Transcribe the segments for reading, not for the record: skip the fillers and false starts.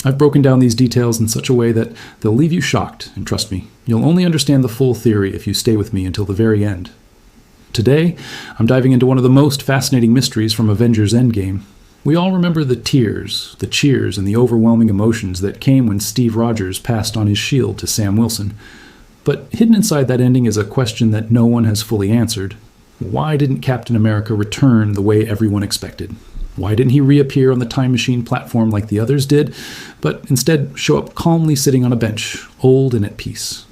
I've broken down these details in such a way that they'll leave you shocked, and trust me, you'll only understand the full theory if you stay with me until the very end. Today, I'm diving into one of the most fascinating mysteries from Avengers Endgame. We all remember the tears, the cheers, and the overwhelming emotions that came when Steve Rogers passed on his shield to Sam Wilson. But hidden inside that ending is a question that no one has fully answered. Why didn't Captain America return the way everyone expected? Why didn't he reappear on the time machine platform like the others did, but instead show up calmly sitting on a bench, old and at peace?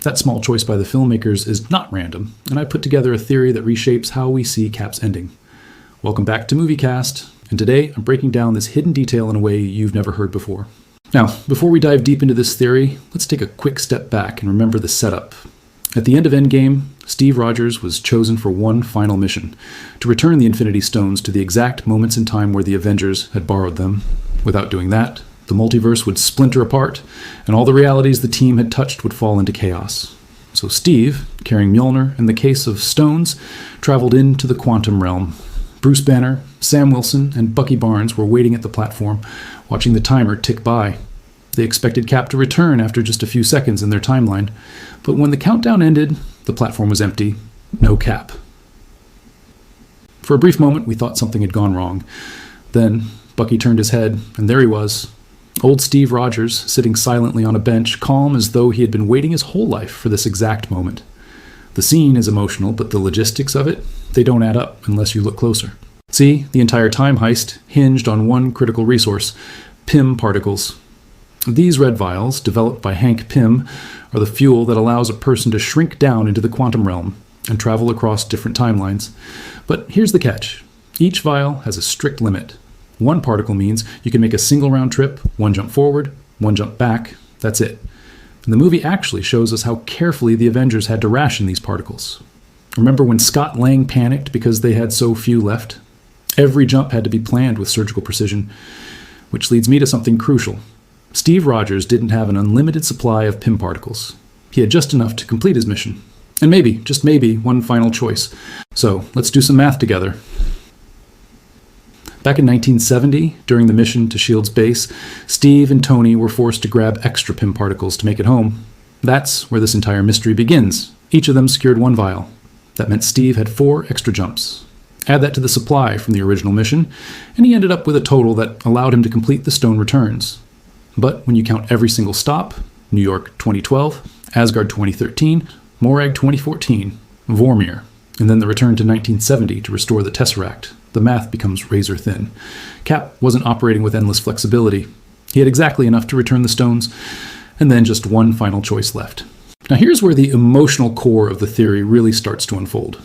That small choice by the filmmakers is not random, and I put together a theory that reshapes how we see Cap's ending. Welcome back to MovieCast, and today I'm breaking down this hidden detail in a way you've never heard before. Now, before we dive deep into this theory, let's take a quick step back and remember the setup. At the end of Endgame, Steve Rogers was chosen for one final mission, to return the Infinity Stones to the exact moments in time where the Avengers had borrowed them. Without doing that, the multiverse would splinter apart, and all the realities the team had touched would fall into chaos. So Steve, carrying Mjolnir and the case of stones, traveled into the quantum realm. Bruce Banner, Sam Wilson, and Bucky Barnes were waiting at the platform, watching the timer tick by. They expected Cap to return after just a few seconds in their timeline, but when the countdown ended, the platform was empty. No Cap. For a brief moment, we thought something had gone wrong. Then, Bucky turned his head, and there he was. Old Steve Rogers, sitting silently on a bench, calm as though he had been waiting his whole life for this exact moment. The scene is emotional, but the logistics of it, they don't add up unless you look closer. See, the entire time heist hinged on one critical resource, Pym particles. These red vials, developed by Hank Pym, are the fuel that allows a person to shrink down into the quantum realm and travel across different timelines. But here's the catch. Each vial has a strict limit. One particle means you can make a single round trip, one jump forward, one jump back, that's it. And the movie actually shows us how carefully the Avengers had to ration these particles. Remember when Scott Lang panicked because they had so few left? Every jump had to be planned with surgical precision, which leads me to something crucial. Steve Rogers didn't have an unlimited supply of Pym particles. He had just enough to complete his mission. And maybe, just maybe, one final choice. So, let's do some math together. Back in 1970, during the mission to S.H.I.E.L.D.'s base, Steve and Tony were forced to grab extra Pym particles to make it home. That's where this entire mystery begins. Each of them secured one vial. That meant Steve had 4 extra jumps. Add that to the supply from the original mission, and he ended up with a total that allowed him to complete the stone returns. But when you count every single stop, New York 2012, Asgard 2013, Morag 2014, Vormir, and then the return to 1970 to restore the Tesseract, the math becomes razor thin. Cap wasn't operating with endless flexibility. He had exactly enough to return the stones, and then just one final choice left. Now here's where the emotional core of the theory really starts to unfold.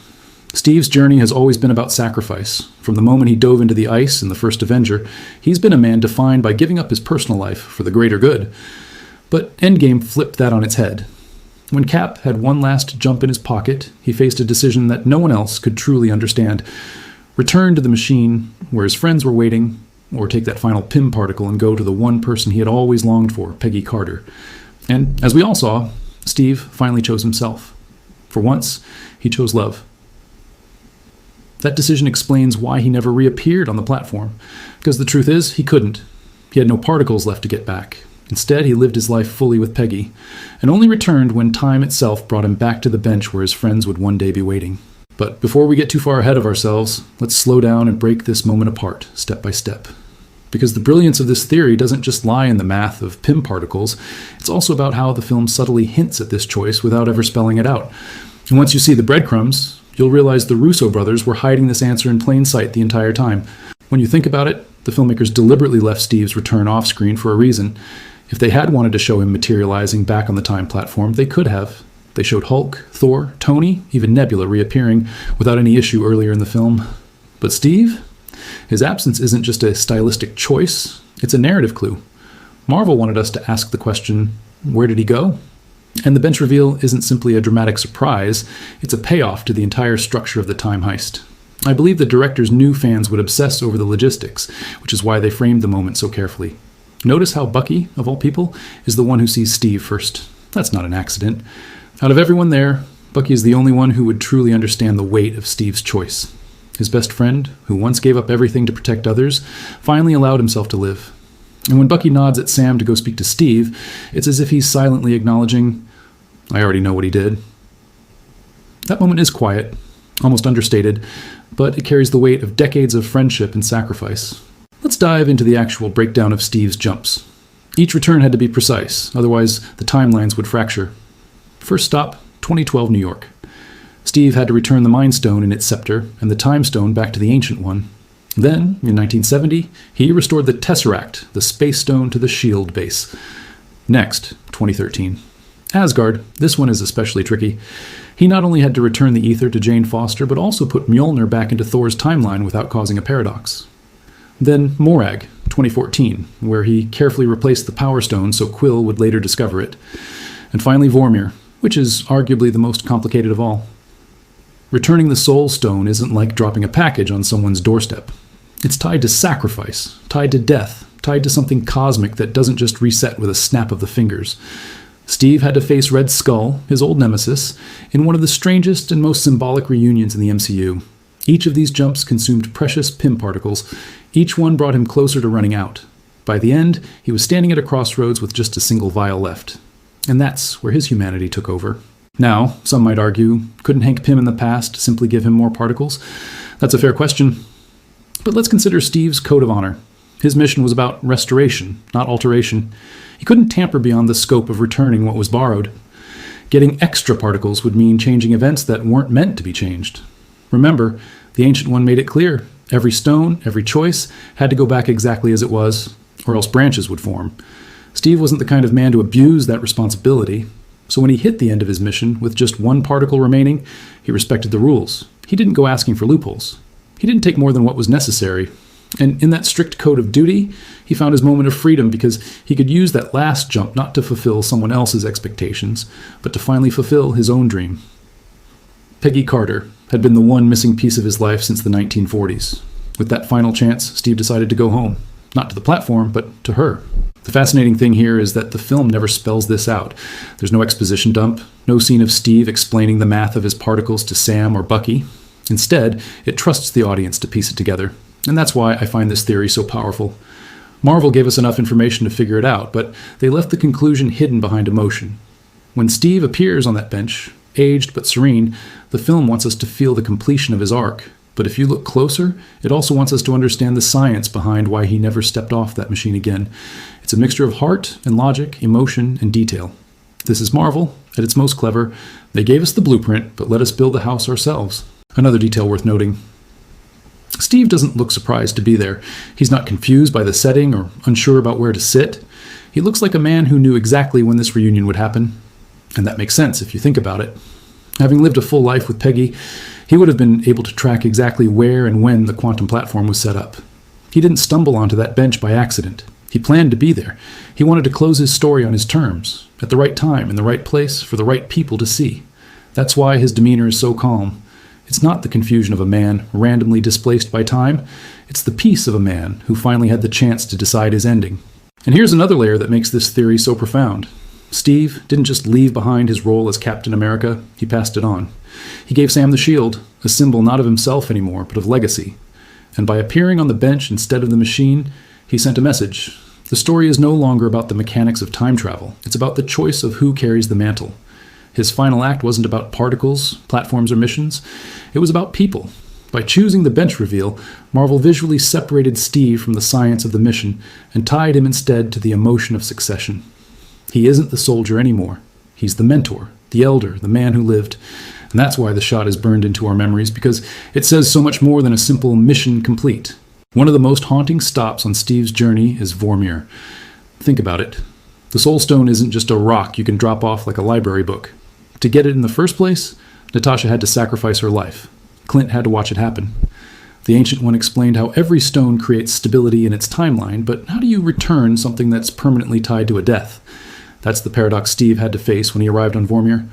Steve's journey has always been about sacrifice. From the moment he dove into the ice in the first Avenger, he's been a man defined by giving up his personal life for the greater good. But Endgame flipped that on its head. When Cap had one last jump in his pocket, he faced a decision that no one else could truly understand. Return to the machine where his friends were waiting, or take that final Pym particle and go to the one person he had always longed for, Peggy Carter. And as we all saw, Steve finally chose himself. For once, he chose love. That decision explains why he never reappeared on the platform, because the truth is, he couldn't. He had no particles left to get back. Instead, he lived his life fully with Peggy, and only returned when time itself brought him back to the bench where his friends would one day be waiting. But before we get too far ahead of ourselves, let's slow down and break this moment apart, step by step. Because the brilliance of this theory doesn't just lie in the math of Pym particles, it's also about how the film subtly hints at this choice without ever spelling it out. And once you see the breadcrumbs, you'll realize the Russo brothers were hiding this answer in plain sight the entire time. When you think about it, the filmmakers deliberately left Steve's return off-screen for a reason. If they had wanted to show him materializing back on the time platform, they could have. They showed Hulk, Thor, Tony, even Nebula reappearing without any issue earlier in the film. But Steve? His absence isn't just a stylistic choice, it's a narrative clue. Marvel wanted us to ask the question, where did he go? And the bench reveal isn't simply a dramatic surprise, it's a payoff to the entire structure of the time heist. I believe the directors knew fans would obsess over the logistics, which is why they framed the moment so carefully. Notice how Bucky, of all people, is the one who sees Steve first. That's not an accident. Out of everyone there, Bucky is the only one who would truly understand the weight of Steve's choice. His best friend, who once gave up everything to protect others, finally allowed himself to live. And when Bucky nods at Sam to go speak to Steve, it's as if he's silently acknowledging, I already know what he did. That moment is quiet, almost understated, but it carries the weight of decades of friendship and sacrifice. Let's dive into the actual breakdown of Steve's jumps. Each return had to be precise, otherwise the timelines would fracture. First stop, 2012 New York. Steve had to return the Mind Stone and its scepter, and the Time Stone back to the Ancient One. Then, in 1970, he restored the Tesseract, the Space Stone, to the S.H.I.E.L.D. base. Next, 2013. Asgard, this one is especially tricky. He not only had to return the ether to Jane Foster, but also put Mjolnir back into Thor's timeline without causing a paradox. Then Morag, 2014, where he carefully replaced the Power Stone so Quill would later discover it. And finally Vormir, which is arguably the most complicated of all. Returning the Soul Stone isn't like dropping a package on someone's doorstep. It's tied to sacrifice, tied to death, tied to something cosmic that doesn't just reset with a snap of the fingers. Steve had to face Red Skull, his old nemesis, in one of the strangest and most symbolic reunions in the MCU. Each of these jumps consumed precious Pym particles. Each one brought him closer to running out. By the end, he was standing at a crossroads with just a single vial left. And that's where his humanity took over. Now, some might argue, couldn't Hank Pym in the past simply give him more particles? That's a fair question. But let's consider Steve's code of honor. His mission was about restoration, not alteration. He couldn't tamper beyond the scope of returning what was borrowed. Getting extra particles would mean changing events that weren't meant to be changed. Remember, the Ancient One made it clear. Every stone, every choice, had to go back exactly as it was, or else branches would form. Steve wasn't the kind of man to abuse that responsibility. So when he hit the end of his mission with just one particle remaining, he respected the rules. He didn't go asking for loopholes. He didn't take more than what was necessary. And in that strict code of duty, he found his moment of freedom because he could use that last jump not to fulfill someone else's expectations, but to finally fulfill his own dream. Peggy Carter had been the one missing piece of his life since the 1940s. With that final chance, Steve decided to go home. Not to the platform, but to her. The fascinating thing here is that the film never spells this out. There's no exposition dump, no scene of Steve explaining the math of his particles to Sam or Bucky. Instead, it trusts the audience to piece it together. And that's why I find this theory so powerful. Marvel gave us enough information to figure it out, but they left the conclusion hidden behind emotion. When Steve appears on that bench, aged but serene, the film wants us to feel the completion of his arc. But if you look closer, it also wants us to understand the science behind why he never stepped off that machine again. It's a mixture of heart and logic, emotion and detail. This is Marvel, at its most clever. They gave us the blueprint, but let us build the house ourselves. Another detail worth noting. Steve doesn't look surprised to be there. He's not confused by the setting or unsure about where to sit. He looks like a man who knew exactly when this reunion would happen. And that makes sense if you think about it. Having lived a full life with Peggy, he would have been able to track exactly where and when the quantum platform was set up. He didn't stumble onto that bench by accident. He planned to be there. He wanted to close his story on his terms, at the right time, in the right place, for the right people to see. That's why his demeanor is so calm. It's not the confusion of a man randomly displaced by time. It's the peace of a man who finally had the chance to decide his ending. And here's another layer that makes this theory so profound. Steve didn't just leave behind his role as Captain America, he passed it on. He gave Sam the shield, a symbol not of himself anymore, but of legacy. And by appearing on the bench instead of the machine, he sent a message. The story is no longer about the mechanics of time travel. It's about the choice of who carries the mantle. His final act wasn't about particles, platforms, or missions. It was about people. By choosing the bench reveal, Marvel visually separated Steve from the science of the mission and tied him instead to the emotion of succession. He isn't the soldier anymore. He's the mentor, the elder, the man who lived. And that's why the shot is burned into our memories, because it says so much more than a simple mission complete. One of the most haunting stops on Steve's journey is Vormir. Think about it. The Soul Stone isn't just a rock you can drop off like a library book. To get it in the first place, Natasha had to sacrifice her life. Clint had to watch it happen. The Ancient One explained how every stone creates stability in its timeline, but how do you return something that's permanently tied to a death? That's the paradox Steve had to face when he arrived on Vormir.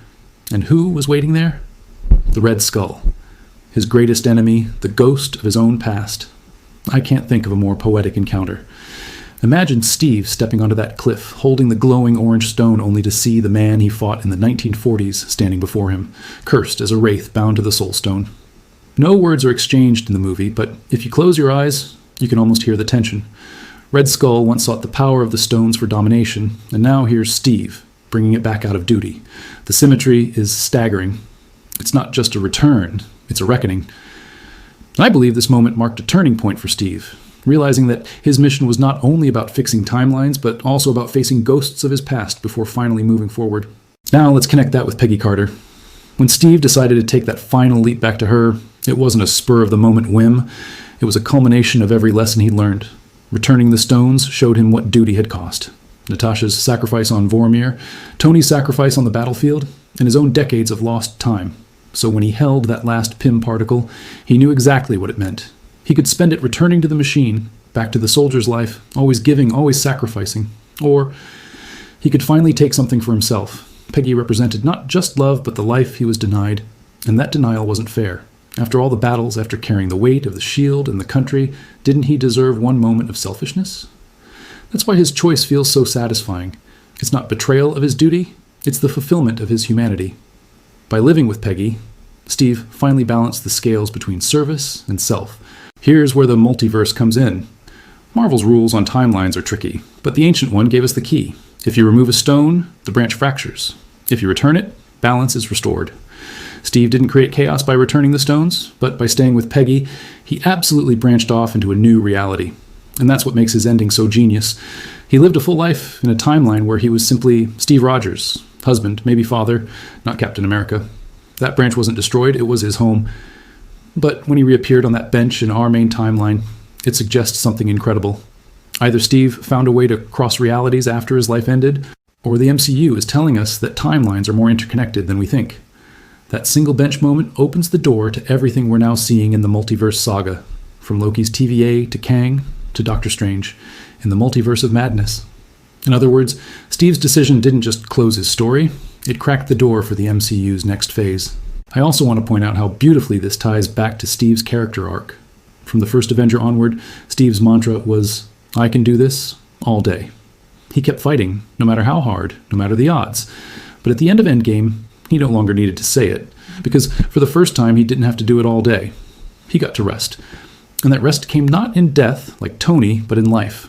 And who was waiting there? The Red Skull. His greatest enemy, the ghost of his own past. I can't think of a more poetic encounter. Imagine Steve stepping onto that cliff, holding the glowing orange stone only to see the man he fought in the 1940s standing before him, cursed as a wraith bound to the Soul Stone. No words are exchanged in the movie, but if you close your eyes, you can almost hear the tension. Red Skull once sought the power of the stones for domination, and now here's Steve, bringing it back out of duty. The symmetry is staggering. It's not just a return, it's a reckoning. I believe this moment marked a turning point for Steve, realizing that his mission was not only about fixing timelines, but also about facing ghosts of his past before finally moving forward. Now let's connect that with Peggy Carter. When Steve decided to take that final leap back to her, it wasn't a spur-of-the-moment whim. It was a culmination of every lesson he'd learned. Returning the stones showed him what duty had cost. Natasha's sacrifice on Vormir, Tony's sacrifice on the battlefield, and his own decades of lost time. So when he held that last Pym particle, he knew exactly what it meant. He could spend it returning to the machine, back to the soldier's life, always giving, always sacrificing. Or he could finally take something for himself. Peggy represented not just love, but the life he was denied, and that denial wasn't fair. After all the battles, after carrying the weight of the shield and the country, didn't he deserve one moment of selfishness? That's why his choice feels so satisfying. It's not betrayal of his duty, it's the fulfillment of his humanity. By living with Peggy, Steve finally balanced the scales between service and self. Here's where the multiverse comes in. Marvel's rules on timelines are tricky, but the ancient one gave us the key. If you remove a stone, the branch fractures. If you return it, balance is restored. Steve didn't create chaos by returning the stones, but by staying with Peggy, he absolutely branched off into a new reality. And that's what makes his ending so genius. He lived a full life in a timeline where he was simply Steve Rogers, husband, maybe father, not Captain America. That branch wasn't destroyed, it was his home. But when he reappeared on that bench in our main timeline, it suggests something incredible. Either Steve found a way to cross realities after his life ended, or the MCU is telling us that timelines are more interconnected than we think. That single bench moment opens the door to everything we're now seeing in the multiverse saga, from Loki's TVA to Kang to Doctor Strange, in the multiverse of madness. In other words, Steve's decision didn't just close his story, it cracked the door for the MCU's next phase. I also want to point out how beautifully this ties back to Steve's character arc. From the first Avenger onward, Steve's mantra was, "I can do this all day." He kept fighting, no matter how hard, no matter the odds. But at the end of Endgame, he no longer needed to say it, because for the first time he didn't have to do it all day. He got to rest. And that rest came not in death, like Tony, but in life.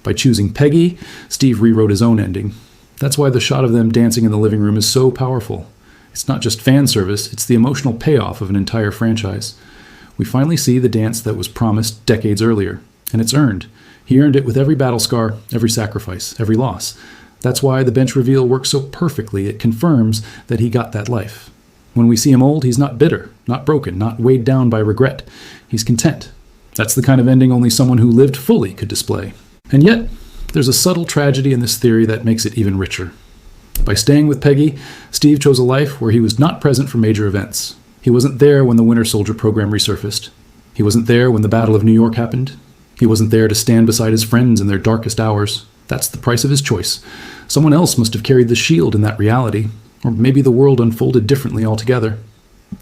By choosing Peggy, Steve rewrote his own ending. That's why the shot of them dancing in the living room is so powerful. It's not just fan service, it's the emotional payoff of an entire franchise. We finally see the dance that was promised decades earlier, and it's earned. He earned it with every battle scar, every sacrifice, every loss. That's why the bench reveal works so perfectly. It confirms that he got that life. When we see him old, he's not bitter, not broken, not weighed down by regret. He's content. That's the kind of ending only someone who lived fully could display. And yet, there's a subtle tragedy in this theory that makes it even richer. By staying with Peggy, Steve chose a life where he was not present for major events. He wasn't there when the Winter Soldier program resurfaced. He wasn't there when the Battle of New York happened. He wasn't there to stand beside his friends in their darkest hours. That's the price of his choice. Someone else must have carried the shield in that reality, or maybe the world unfolded differently altogether.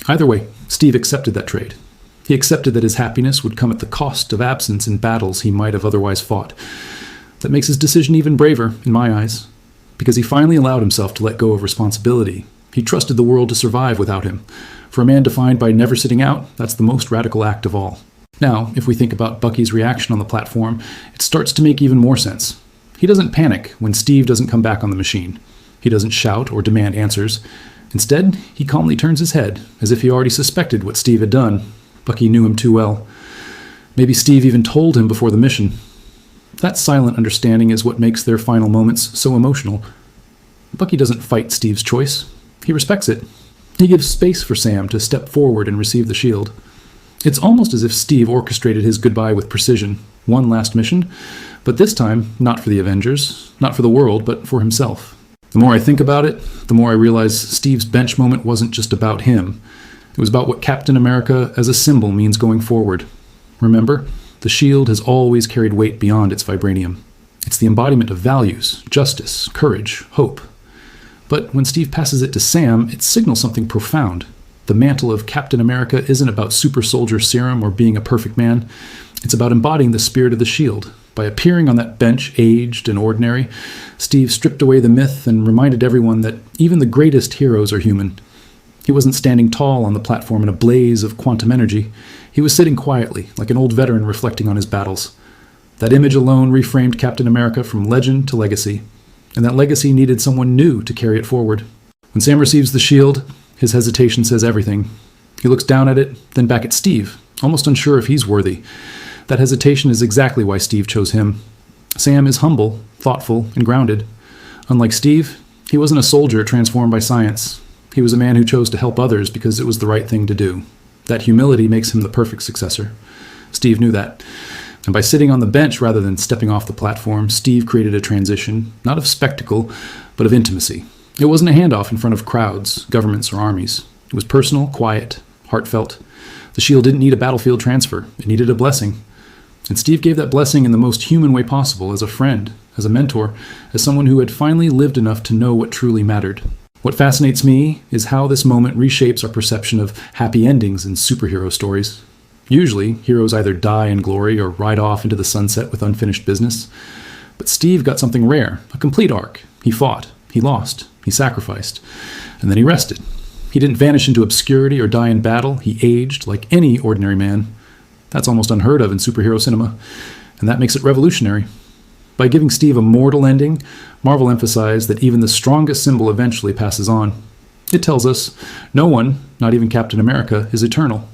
Either way, Steve accepted that trade. He accepted that his happiness would come at the cost of absence in battles he might have otherwise fought. That makes his decision even braver, in my eyes, because he finally allowed himself to let go of responsibility. He trusted the world to survive without him. For a man defined by never sitting out, that's the most radical act of all. Now, if we think about Bucky's reaction on the platform, it starts to make even more sense. He doesn't panic when Steve doesn't come back on the machine. He doesn't shout or demand answers. Instead, he calmly turns his head, as if he already suspected what Steve had done. Bucky knew him too well. Maybe Steve even told him before the mission. That silent understanding is what makes their final moments so emotional. Bucky doesn't fight Steve's choice. He respects it. He gives space for Sam to step forward and receive the shield. It's almost as if Steve orchestrated his goodbye with precision. One last mission, but this time not for the Avengers, not for the world, but for himself. The more I think about it, the more I realize Steve's bench moment wasn't just about him. It was about what Captain America as a symbol means going forward. Remember, the shield has always carried weight beyond its vibranium. It's the embodiment of values, justice, courage, hope. But when Steve passes it to Sam, it signals something profound. The mantle of Captain America isn't about super soldier serum or being a perfect man. It's about embodying the spirit of the shield. By appearing on that bench, aged and ordinary, Steve stripped away the myth and reminded everyone that even the greatest heroes are human. He wasn't standing tall on the platform in a blaze of quantum energy. He was sitting quietly, like an old veteran reflecting on his battles. That image alone reframed Captain America from legend to legacy, and that legacy needed someone new to carry it forward. When Sam receives the shield, his hesitation says everything. He looks down at it, then back at Steve, almost unsure if he's worthy. That hesitation is exactly why Steve chose him. Sam is humble, thoughtful, and grounded. Unlike Steve, he wasn't a soldier transformed by science. He was a man who chose to help others because it was the right thing to do. That humility makes him the perfect successor. Steve knew that. And by sitting on the bench rather than stepping off the platform, Steve created a transition, not of spectacle, but of intimacy. It wasn't a handoff in front of crowds, governments, or armies. It was personal, quiet, heartfelt. The shield didn't need a battlefield transfer. It needed a blessing. And Steve gave that blessing in the most human way possible, as a friend, as a mentor, as someone who had finally lived enough to know what truly mattered. What fascinates me is how this moment reshapes our perception of happy endings in superhero stories. Usually, heroes either die in glory or ride off into the sunset with unfinished business. But Steve got something rare, a complete arc. He fought, he lost, he sacrificed, and then he rested. He didn't vanish into obscurity or die in battle. He aged like any ordinary man. That's almost unheard of in superhero cinema, and that makes it revolutionary. By giving Steve a mortal ending, Marvel emphasized that even the strongest symbol eventually passes on. It tells us no one, not even Captain America, is eternal.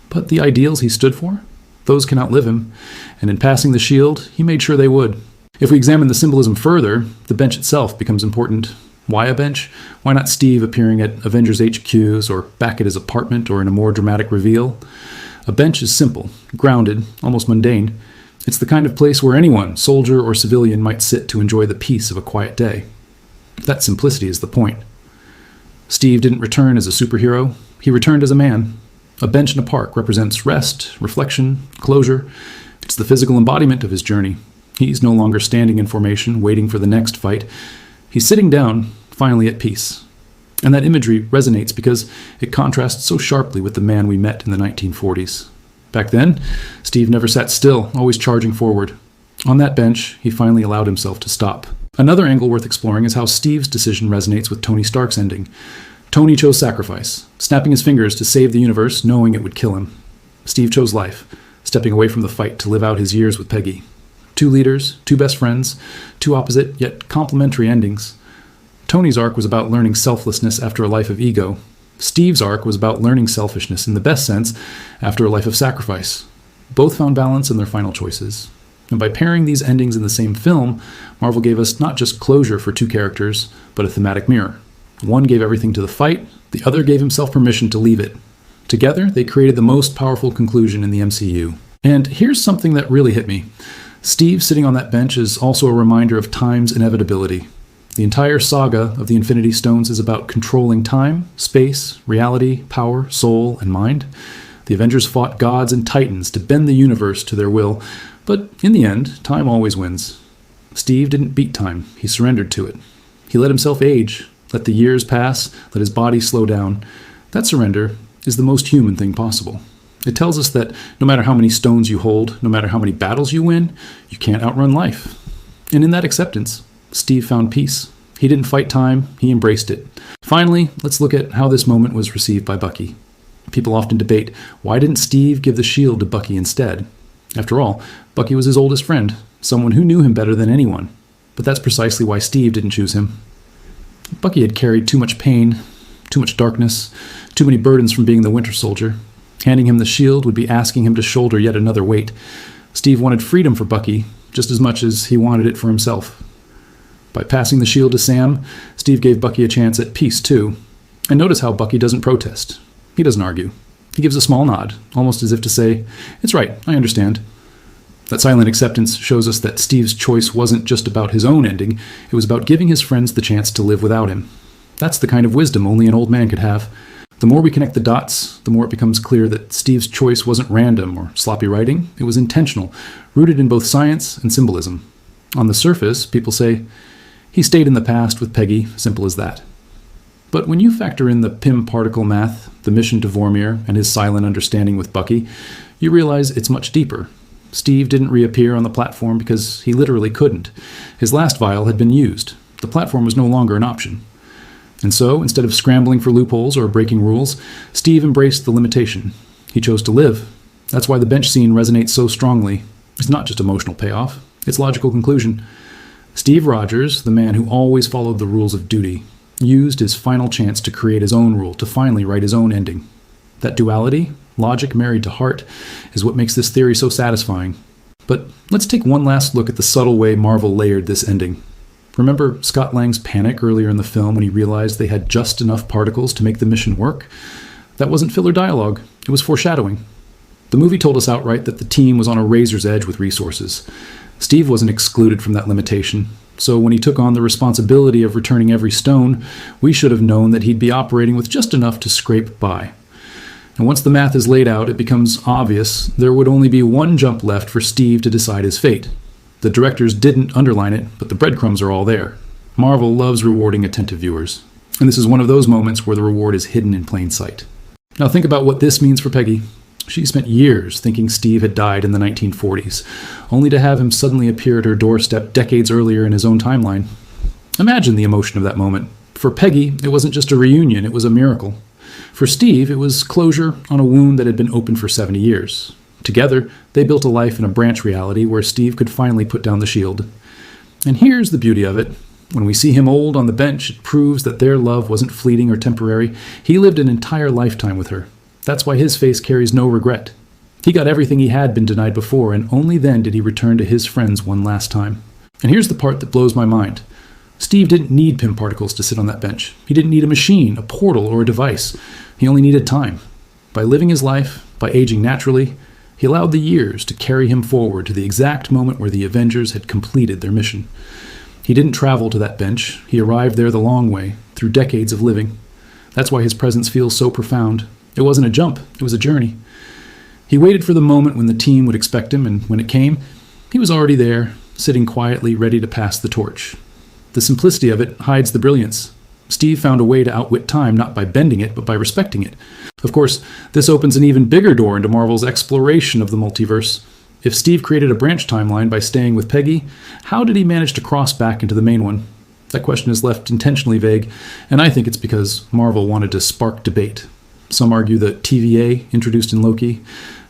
But the ideals he stood for, those can outlive him, and in passing the shield, he made sure they would. If we examine the symbolism further, the bench itself becomes important. Why a bench? Why not Steve appearing at Avengers HQs or back at his apartment or in a more dramatic reveal? A bench is simple, grounded, almost mundane. It's the kind of place where anyone, soldier or civilian, might sit to enjoy the peace of a quiet day. That simplicity is the point. Steve didn't return as a superhero. He returned as a man. A bench in a park represents rest, reflection, closure. It's the physical embodiment of his journey. He's no longer standing in formation, waiting for the next fight. He's sitting down, finally at peace. And that imagery resonates because it contrasts so sharply with the man we met in the 1940s. Back then, Steve never sat still, always charging forward. On that bench, he finally allowed himself to stop. Another angle worth exploring is how Steve's decision resonates with Tony Stark's ending. Tony chose sacrifice, snapping his fingers to save the universe, knowing it would kill him. Steve chose life, stepping away from the fight to live out his years with Peggy. Two leaders, two best friends, two opposite yet complementary endings. Tony's arc was about learning selflessness after a life of ego. Steve's arc was about learning selfishness in the best sense after a life of sacrifice. Both found balance in their final choices. And by pairing these endings in the same film, Marvel gave us not just closure for two characters, but a thematic mirror. One gave everything to the fight, the other gave himself permission to leave it. Together, they created the most powerful conclusion in the MCU. And here's something that really hit me. Steve sitting on that bench is also a reminder of time's inevitability. The entire saga of the Infinity Stones is about controlling time, space, reality, power, soul, and mind. The Avengers fought gods and titans to bend the universe to their will, but in the end, time always wins. Steve didn't beat time, he surrendered to it. He let himself age, let the years pass, let his body slow down. That surrender is the most human thing possible. It tells us that no matter how many stones you hold, no matter how many battles you win, you can't outrun life. And in that acceptance, Steve found peace. He didn't fight time, he embraced it. Finally, let's look at how this moment was received by Bucky. People often debate, why didn't Steve give the shield to Bucky instead? After all, Bucky was his oldest friend, someone who knew him better than anyone. But that's precisely why Steve didn't choose him. Bucky had carried too much pain, too much darkness, too many burdens from being the Winter Soldier. Handing him the shield would be asking him to shoulder yet another weight. Steve wanted freedom for Bucky, just as much as he wanted it for himself. By passing the shield to Sam, Steve gave Bucky a chance at peace, too. And notice how Bucky doesn't protest. He doesn't argue. He gives a small nod, almost as if to say, "It's right, I understand." That silent acceptance shows us that Steve's choice wasn't just about his own ending, it was about giving his friends the chance to live without him. That's the kind of wisdom only an old man could have. The more we connect the dots, the more it becomes clear that Steve's choice wasn't random or sloppy writing, it was intentional, rooted in both science and symbolism. On the surface, people say, he stayed in the past with Peggy, simple as that. But when you factor in the Pym particle math, the mission to Vormir, and his silent understanding with Bucky, you realize it's much deeper. Steve didn't reappear on the platform because he literally couldn't. His last vial had been used. The platform was no longer an option. And so, instead of scrambling for loopholes or breaking rules, Steve embraced the limitation. He chose to live. That's why the bench scene resonates so strongly. It's not just emotional payoff, it's logical conclusion. Steve Rogers, the man who always followed the rules of duty, used his final chance to create his own rule, to finally write his own ending. That duality, logic married to heart, is what makes this theory so satisfying. But let's take one last look at the subtle way Marvel layered this ending. Remember Scott Lang's panic earlier in the film when he realized they had just enough particles to make the mission work? That wasn't filler dialogue, it was foreshadowing. The movie told us outright that the team was on a razor's edge with resources. Steve wasn't excluded from that limitation, so when he took on the responsibility of returning every stone, we should have known that he'd be operating with just enough to scrape by. And once the math is laid out, it becomes obvious there would only be one jump left for Steve to decide his fate. The directors didn't underline it, but the breadcrumbs are all there. Marvel loves rewarding attentive viewers, and this is one of those moments where the reward is hidden in plain sight. Now think about what this means for Peggy. She spent years thinking Steve had died in the 1940s, only to have him suddenly appear at her doorstep decades earlier in his own timeline. Imagine the emotion of that moment. For Peggy, it wasn't just a reunion, it was a miracle. For Steve, it was closure on a wound that had been open for 70 years. Together, they built a life in a branch reality where Steve could finally put down the shield. And here's the beauty of it. When we see him old on the bench, it proves that their love wasn't fleeting or temporary. He lived an entire lifetime with her. That's why his face carries no regret. He got everything he had been denied before, and only then did he return to his friends one last time. And here's the part that blows my mind. Steve didn't need Pym particles to sit on that bench. He didn't need a machine, a portal, or a device. He only needed time. By living his life, by aging naturally, he allowed the years to carry him forward to the exact moment where the Avengers had completed their mission. He didn't travel to that bench. He arrived there the long way, through decades of living. That's why his presence feels so profound. It wasn't a jump, it was a journey. He waited for the moment when the team would expect him, and when it came, he was already there, sitting quietly, ready to pass the torch. The simplicity of it hides the brilliance. Steve found a way to outwit time, not by bending it, but by respecting it. Of course, this opens an even bigger door into Marvel's exploration of the multiverse. If Steve created a branch timeline by staying with Peggy, how did he manage to cross back into the main one? That question is left intentionally vague, and I think it's because Marvel wanted to spark debate. Some argue that TVA, introduced in Loki,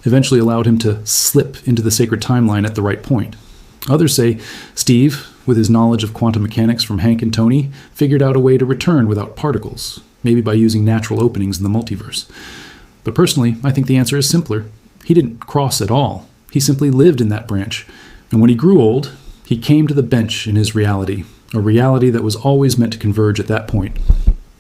eventually allowed him to slip into the sacred timeline at the right point. Others say Steve, with his knowledge of quantum mechanics from Hank and Tony, figured out a way to return without particles, maybe by using natural openings in the multiverse. But personally, I think the answer is simpler. He didn't cross at all. He simply lived in that branch. And when he grew old, he came to the bench in his reality, a reality that was always meant to converge at that point.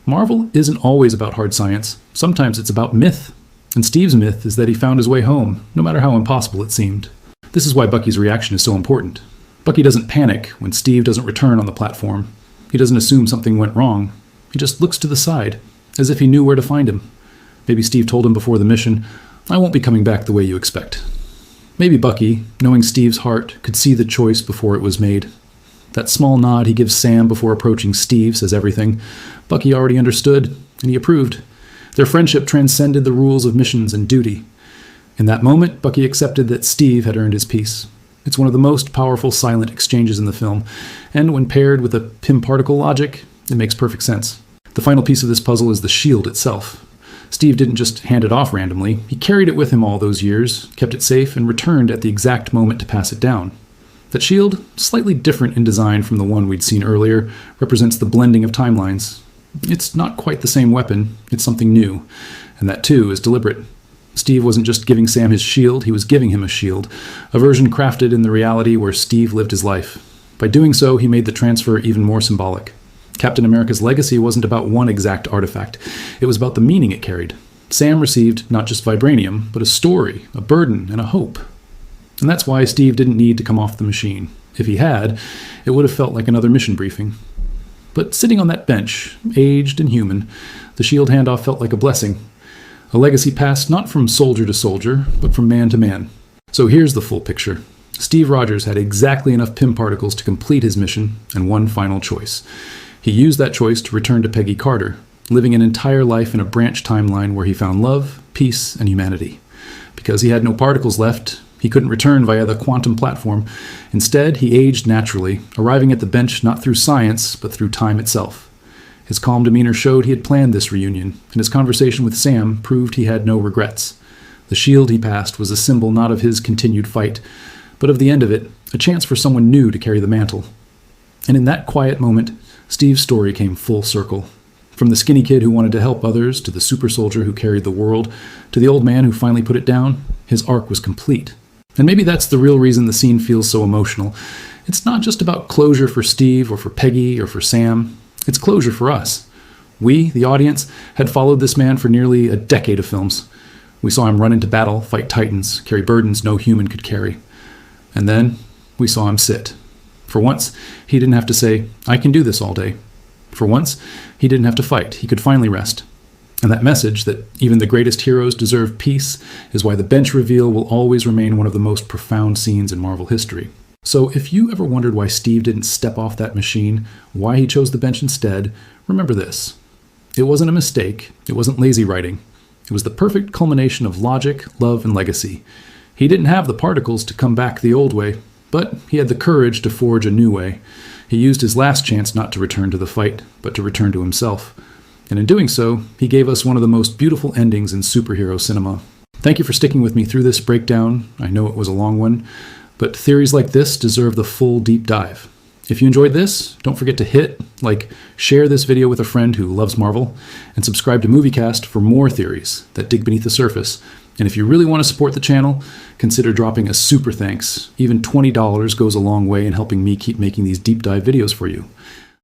Marvel isn't always about hard science. Sometimes it's about myth. And Steve's myth is that he found his way home, no matter how impossible it seemed. This is why Bucky's reaction is so important. Bucky doesn't panic when Steve doesn't return on the platform. He doesn't assume something went wrong. He just looks to the side, as if he knew where to find him. Maybe Steve told him before the mission, "I won't be coming back the way you expect." Maybe Bucky, knowing Steve's heart, could see the choice before it was made. That small nod he gives Sam before approaching Steve says everything. Bucky already understood, and he approved. Their friendship transcended the rules of missions and duty. In that moment, Bucky accepted that Steve had earned his peace. It's one of the most powerful silent exchanges in the film, and when paired with a Pym particle logic, it makes perfect sense. The final piece of this puzzle is the shield itself. Steve didn't just hand it off randomly. He carried it with him all those years, kept it safe, and returned at the exact moment to pass it down. That shield, slightly different in design from the one we'd seen earlier, represents the blending of timelines. It's not quite the same weapon, it's something new, and that too is deliberate. Steve wasn't just giving Sam his shield, he was giving him a shield, a version crafted in the reality where Steve lived his life. By doing so, he made the transfer even more symbolic. Captain America's legacy wasn't about one exact artifact, it was about the meaning it carried. Sam received not just vibranium, but a story, a burden, and a hope. And that's why Steve didn't need to come off the machine. If he had, it would have felt like another mission briefing. But sitting on that bench, aged and human, the shield handoff felt like a blessing. A legacy passed not from soldier to soldier, but from man to man. So here's the full picture. Steve Rogers had exactly enough Pym particles to complete his mission, and one final choice. He used that choice to return to Peggy Carter, living an entire life in a branch timeline where he found love, peace, and humanity. Because he had no particles left, he couldn't return via the quantum platform. Instead, he aged naturally, arriving at the bench not through science, but through time itself. His calm demeanor showed he had planned this reunion, and his conversation with Sam proved he had no regrets. The shield he passed was a symbol not of his continued fight, but of the end of it, a chance for someone new to carry the mantle. And in that quiet moment, Steve's story came full circle. From the skinny kid who wanted to help others, to the super soldier who carried the world, to the old man who finally put it down, his arc was complete. And maybe that's the real reason the scene feels so emotional. It's not just about closure for Steve or for Peggy or for Sam. It's closure for us. We, the audience, had followed this man for nearly a decade of films. We saw him run into battle, fight titans, carry burdens no human could carry. And then we saw him sit. For once, he didn't have to say, "I can do this all day." For once, he didn't have to fight. He could finally rest. And that message that even the greatest heroes deserve peace is why the bench reveal will always remain one of the most profound scenes in Marvel history. So if you ever wondered why Steve didn't step off that machine, why he chose the bench instead, remember this. It wasn't a mistake. It wasn't lazy writing. It was the perfect culmination of logic, love, and legacy. He didn't have the particles to come back the old way, but he had the courage to forge a new way. He used his last chance not to return to the fight, but to return to himself. And in doing so, he gave us one of the most beautiful endings in superhero cinema. Thank you for sticking with me through this breakdown. I know it was a long one, but theories like this deserve the full deep dive. If you enjoyed this, don't forget to hit, share this video with a friend who loves Marvel, and subscribe to MovieCast for more theories that dig beneath the surface. And if you really want to support the channel, consider dropping a super thanks. Even $20 goes a long way in helping me keep making these deep dive videos for you.